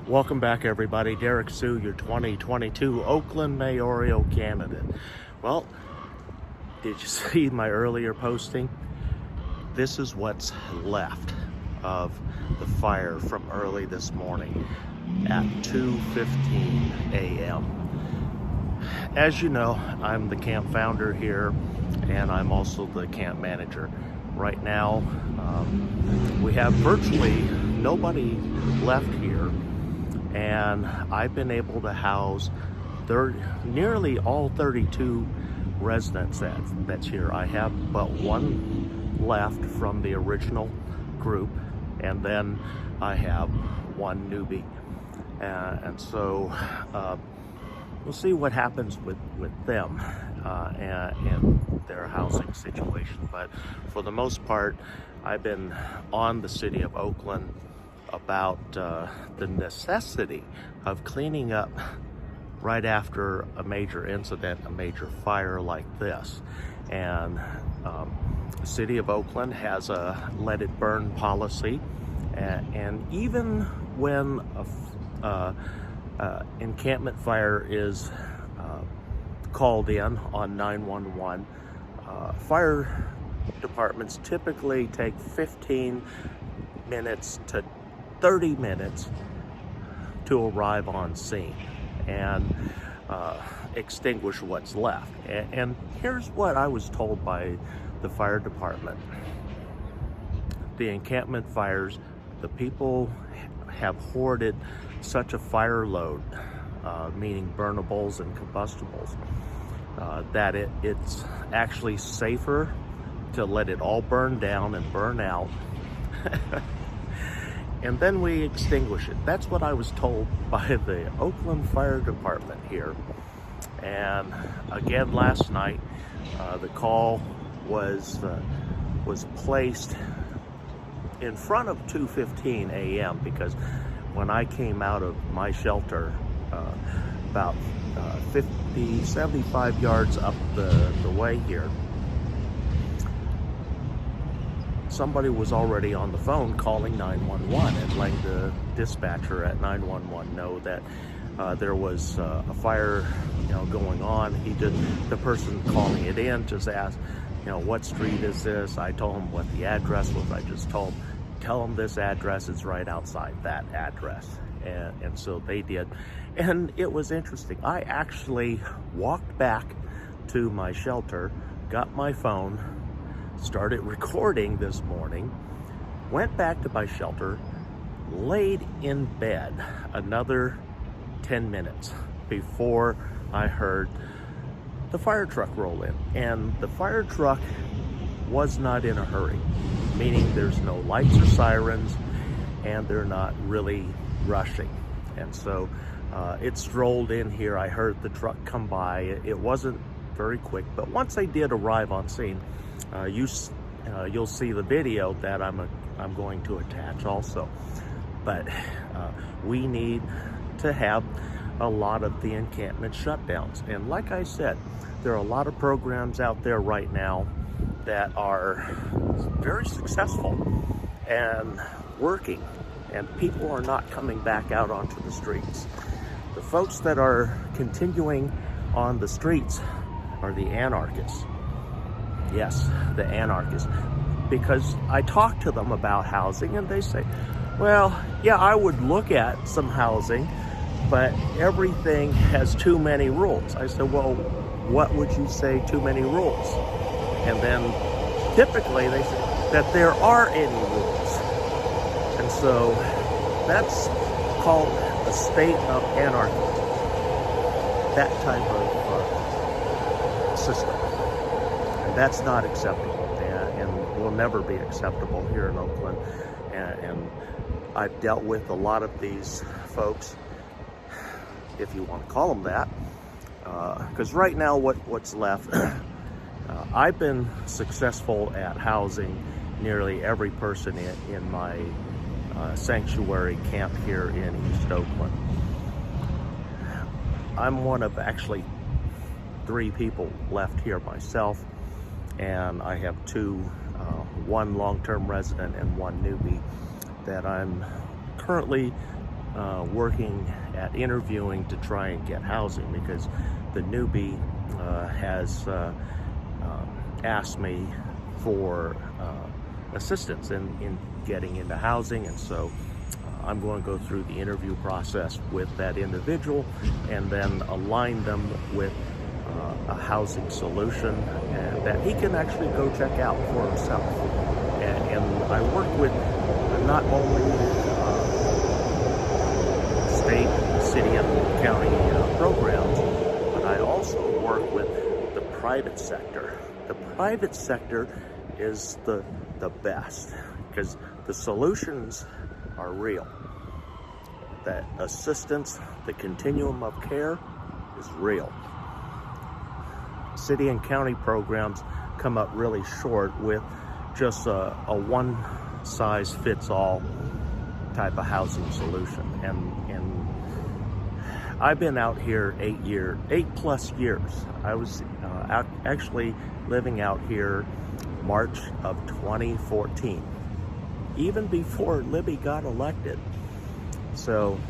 Welcome back, everybody. Derrick Soo, your 2022 Oakland Mayoral Candidate. Well, did you see my earlier posting? This is what's left of the fire from early this morning at 2:15 a.m. As you know, I'm the camp founder here, and I'm also the camp manager. Right now, we have virtually nobody left here, and I've been able to house nearly all 32 residents that's here. I have but one left from the original group, and then I have one newbie. And so we'll see what happens with them and their housing situation. But for the most part, I've been on the city of Oakland about the necessity of cleaning up right after a major incident, a major fire like this. And the city of Oakland has a let it burn policy, and even when a encampment fire is called in on 911, fire departments typically take 15 minutes to 30 minutes to arrive on scene and extinguish what's left. And here's what I was told by the fire department. The encampment fires, the people have hoarded such a fire load, meaning burnables and combustibles, that it's actually safer to let it all burn down and burn out and then we extinguish it. That's what I was told by the Oakland Fire Department here. And again, last night, the call was placed in front of 2:15 a.m. because when I came out of my shelter, about 75 yards up the way here, somebody was already on the phone calling 911 and letting the dispatcher at 911 know that there was a fire, going on. The person calling it in just asked, what street is this? I told him what the address was. I just told him, tell them this address is right outside that address. And so they did. And it was interesting. I actually walked back to my shelter, got my phone, started recording this morning, went back to my shelter, laid in bed another 10 minutes before I heard the fire truck roll in. And the fire truck was not in a hurry, meaning there's no lights or sirens, and they're not really rushing. And so it strolled in here. I heard the truck come by. It wasn't very quick, but once they did arrive on scene, you'll see the video that I'm going to attach also. But we need to have a lot of the encampment shutdowns. And like I said, there are a lot of programs out there right now that are very successful and working, and people are not coming back out onto the streets. The folks that are continuing on the streets are the anarchists. Yes, the anarchists. Because I talk to them about housing and they say, well, yeah, I would look at some housing, but everything has too many rules. I said, well, what would you say too many rules? And then typically they say that there are any rules. And so that's called a state of anarchy. That type of system. And that's not acceptable, and will never be acceptable here in Oakland. And I've dealt with a lot of these folks, if you want to call them that, because right now what's left, I've been successful at housing nearly every person in my sanctuary camp here in East Oakland. I'm one of actually 3 people left here myself, and I have 2, one long-term resident and one newbie that I'm currently working at interviewing to try and get housing, because the newbie has asked me for assistance in getting into housing, and so I'm going to go through the interview process with that individual and then align them with a housing solution that he can actually go check out for himself. And I work with not only state, city, and county programs, but I also work with the private sector. The private sector is the best, because the solutions are real. That assistance, the continuum of care is real. City and county programs come up really short with just a one-size-fits-all type of housing solution. And I've been out here 8+ years. I was actually living out here March of 2014, even before Libby got elected. So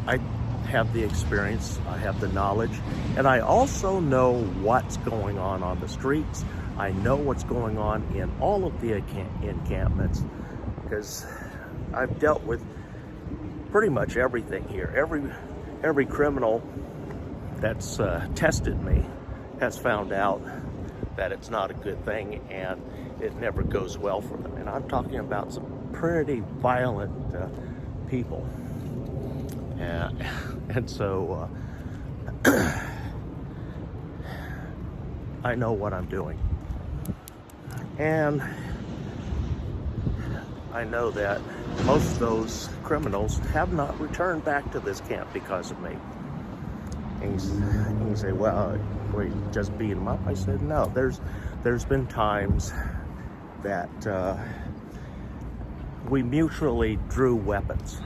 I have the experience, I have the knowledge, and I also know what's going on the streets. I know what's going on in all of the encampments, because I've dealt with pretty much everything here. Every criminal that's tested me has found out that it's not a good thing and it never goes well for them. And I'm talking about some pretty violent people. And so I know what I'm doing. And I know that most of those criminals have not returned back to this camp because of me. And you say, well, we just beat them up. I said, no, there's been times that we mutually drew weapons.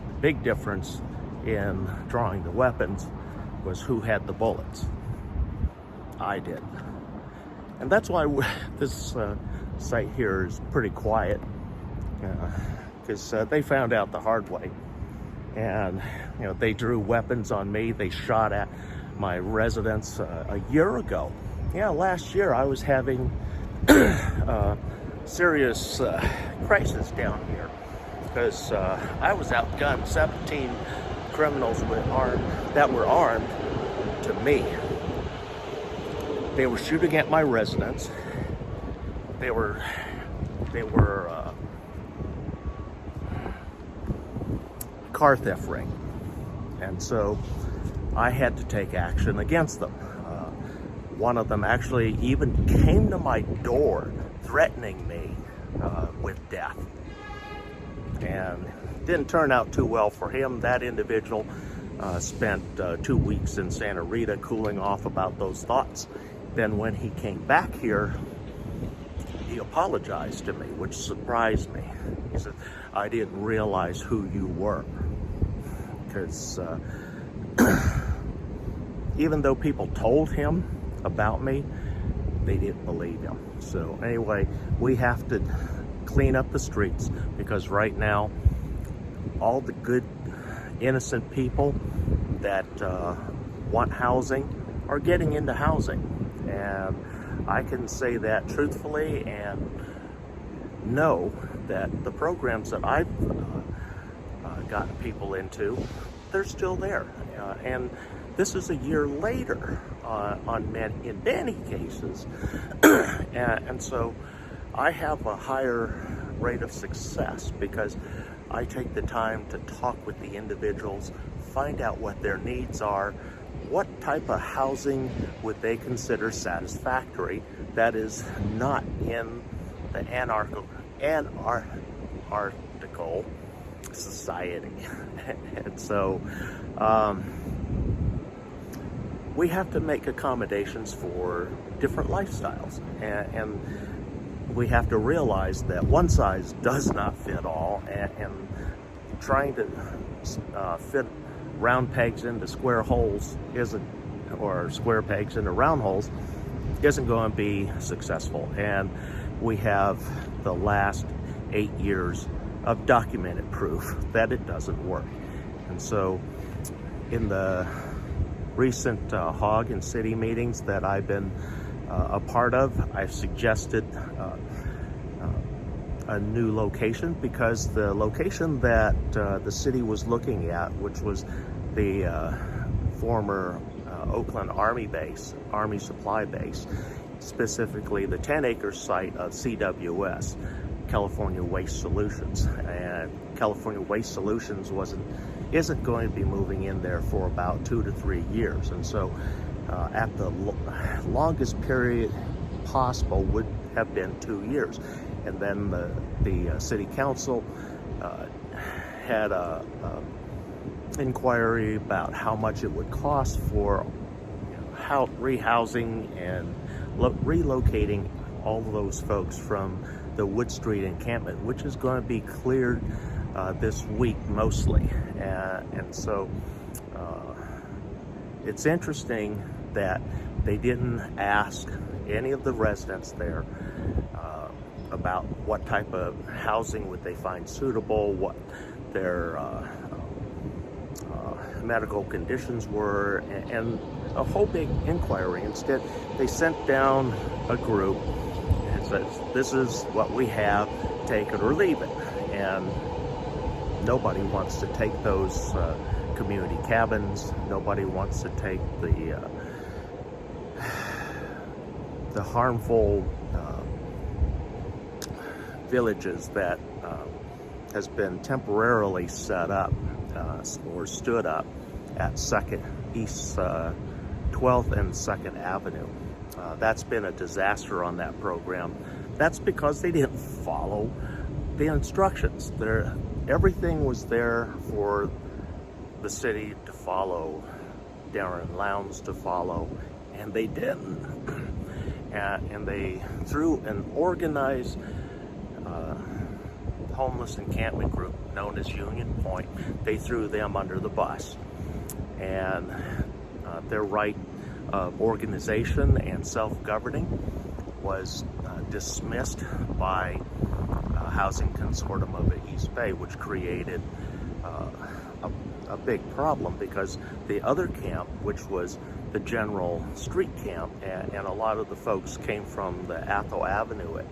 The big difference in drawing the weapons was who had the bullets. I did. And that's why this site here is pretty quiet, because they found out the hard way. And they drew weapons on me. They shot at my residence a year ago. Yeah, last year I was having serious crisis down here, because I was outgunned. 17 criminals that were armed to me. They were shooting at my residence. They were car theft ring, and so I had to take action against them. One of them actually even came to my door threatening me with death, and didn't turn out too well for him. That individual spent 2 weeks in Santa Rita cooling off about those thoughts. Then when he came back here, he apologized to me, which surprised me. He said, I didn't realize who you were. Because even though people told him about me, they didn't believe him. So anyway, we have to clean up the streets, because right now, all the good, innocent people that want housing are getting into housing. And I can say that truthfully and know that the programs that I've gotten people into, they're still there. And this is a year later in many cases. and so I have a higher rate of success because I take the time to talk with the individuals, find out what their needs are, what type of housing would they consider satisfactory that is not in the anarchical society. And so we have to make accommodations for different lifestyles, and we have to realize that one size does not fit all, and trying to fit round pegs into square holes or square pegs into round holes isn't going to be successful. And we have the last 8 years of documented proof that it doesn't work. And so in the recent hog and city meetings that I've been a part of, I've suggested a new location, because the location that the city was looking at, which was the former Oakland Army base, Army Supply Base, specifically the 10-acre site of CWS, California Waste Solutions. And California Waste Solutions isn't going to be moving in there for about 2 to 3 years. And so at the longest period possible would have been 2 years. And then the city council had a inquiry about how much it would cost for rehousing and relocating all of those folks from the Wood Street encampment, which is going to be cleared this week mostly. And so it's interesting that they didn't ask any of the residents there about what type of housing would they find suitable, what their medical conditions were, and a whole big inquiry. Instead, they sent down a group and said, this is what we have, take it or leave it. And nobody wants to take those community cabins. Nobody wants to take the harmful villages that has been temporarily set up or stood up at East 12th and 2nd Avenue. That's been a disaster on that program. That's because they didn't follow the instructions. Everything was there for the city to follow, Darren Lowndes to follow, and they didn't. And they, through an organized homeless encampment group known as Union Point, they threw them under the bus. And their right of organization and self-governing was dismissed by Housing Consortium of the East Bay, which created a big problem, because the other camp, which was the general street camp, and a lot of the folks came from the Athol Avenue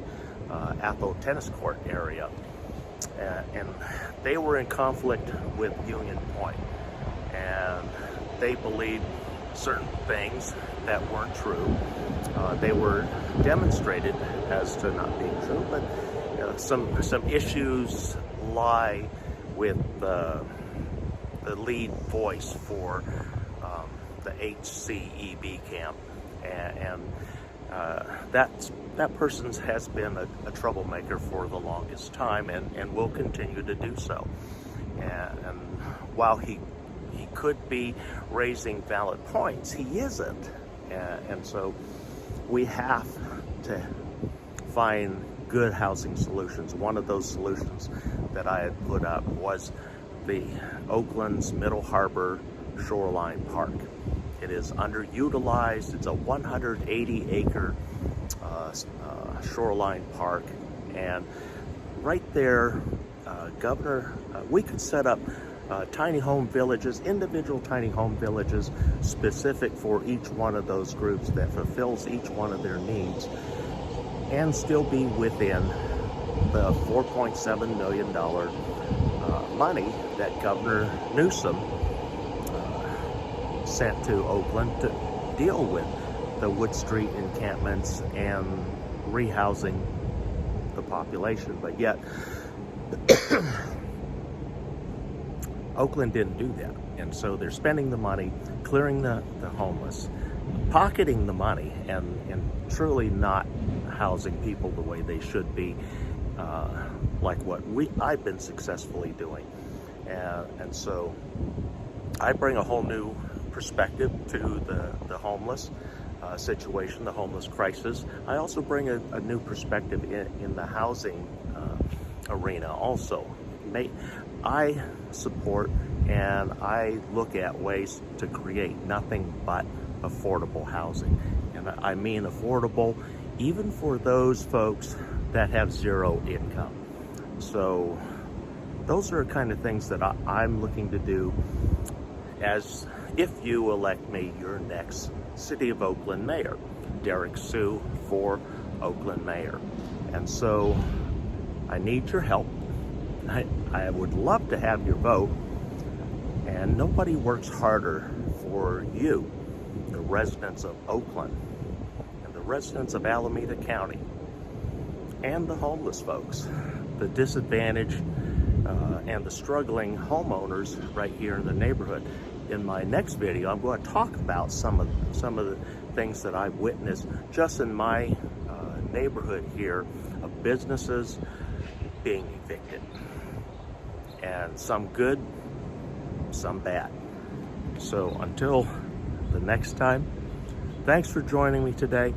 Athol tennis court area, and they were in conflict with Union Point, and they believed certain things that weren't true. They were demonstrated as to not being true, but some issues lie with the lead voice for the HCEB camp, and that person has been a troublemaker for the longest time, and will continue to do so. And while he could be raising valid points, he isn't. And so we have to find good housing solutions. One of those solutions that I had put up was the Oakland's Middle Harbor Shoreline Park. It is underutilized. It's a 180-acre shoreline park, and right there, Governor, we could set up tiny home villages, individual tiny home villages specific for each one of those groups that fulfills each one of their needs, and still be within the $4.7 million money that Governor Newsom sent to Oakland to deal with the Wood Street encampments and rehousing the population. But yet, Oakland didn't do that. And so they're spending the money, clearing the homeless, pocketing the money, and truly not housing people the way they should be, like what I've been successfully doing. And so I bring a whole new perspective to the homeless situation, the homeless crisis. I also bring a new perspective in the housing arena also. I support and I look at ways to create nothing but affordable housing. And I mean affordable even for those folks that have zero income. So those are kind of things that I'm looking to do as if you elect me your next City of Oakland mayor. Derrick Soo for Oakland mayor. And so I need your help. I would love to have your vote, and nobody works harder for you, the residents of Oakland and the residents of Alameda County and the homeless folks, the disadvantaged and the struggling homeowners right here in the neighborhood. In my next video, I'm going to talk about some of the things that I've witnessed just in my neighborhood here of businesses being evicted, and some good, some bad. So until the next time, thanks for joining me today.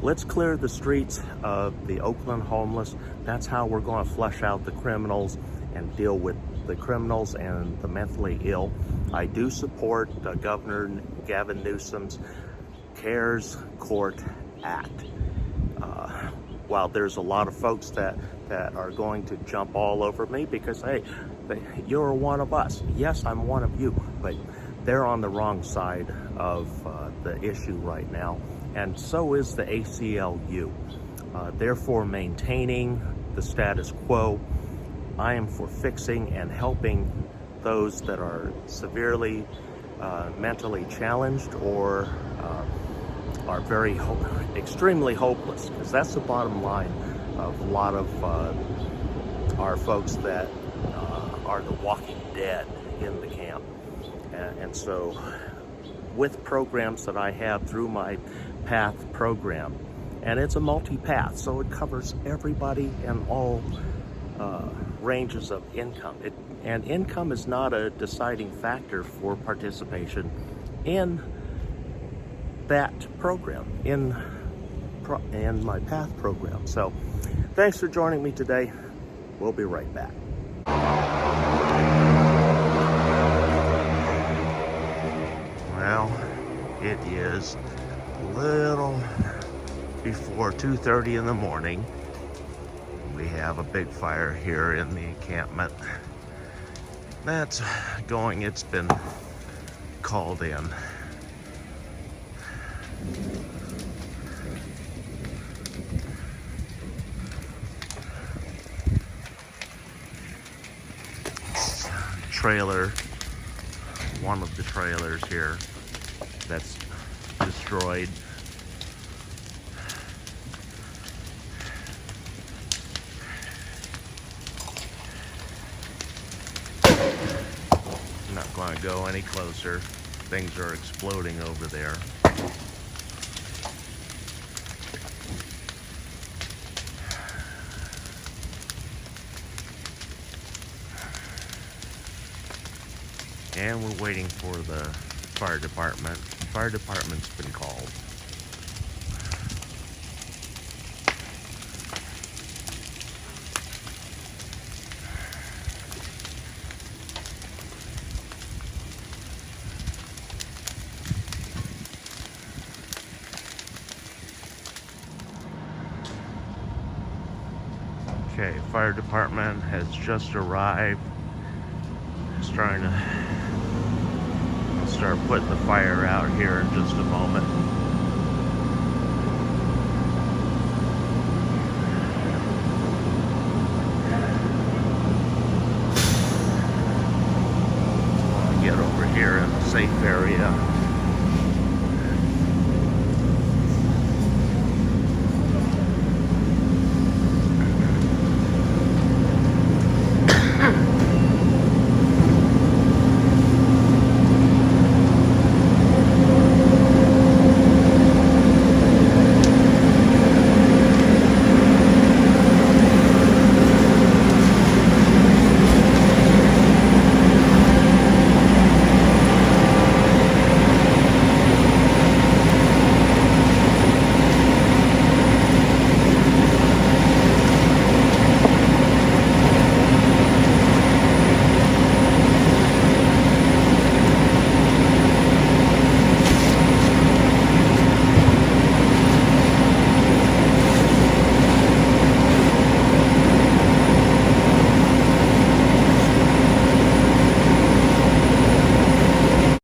Let's clear the streets of the Oakland homeless. That's how we're going to flush out the criminals and deal with the criminals and the mentally ill. I do support Governor Gavin Newsom's CARES Court Act. While there's a lot of folks that are going to jump all over me because, hey, you're one of us. Yes, I'm one of you, but they're on the wrong side of the issue right now, and so is the ACLU. Therefore, maintaining the status quo. I am for fixing and helping those that are severely mentally challenged or are extremely hopeless, because that's the bottom line of a lot of our folks that are the walking dead in the camp. And so with programs that I have through my PATH program, and it's a multi-path, so it covers everybody and all ranges of income. And income is not a deciding factor for participation in that program, in my PATH program. So thanks for joining me today. We'll be right back. Well, it is a little before 2:30 in the morning. We have a big fire here in the encampment. That's going, it's been called in. Trailer, one of the trailers here that's destroyed. I'm not going to go any closer. Things are exploding over there. And we're waiting for the fire department. The fire department's been called. Okay, fire department has just arrived. It's trying to start putting the fire out here in just a moment. Get over here in a safe area.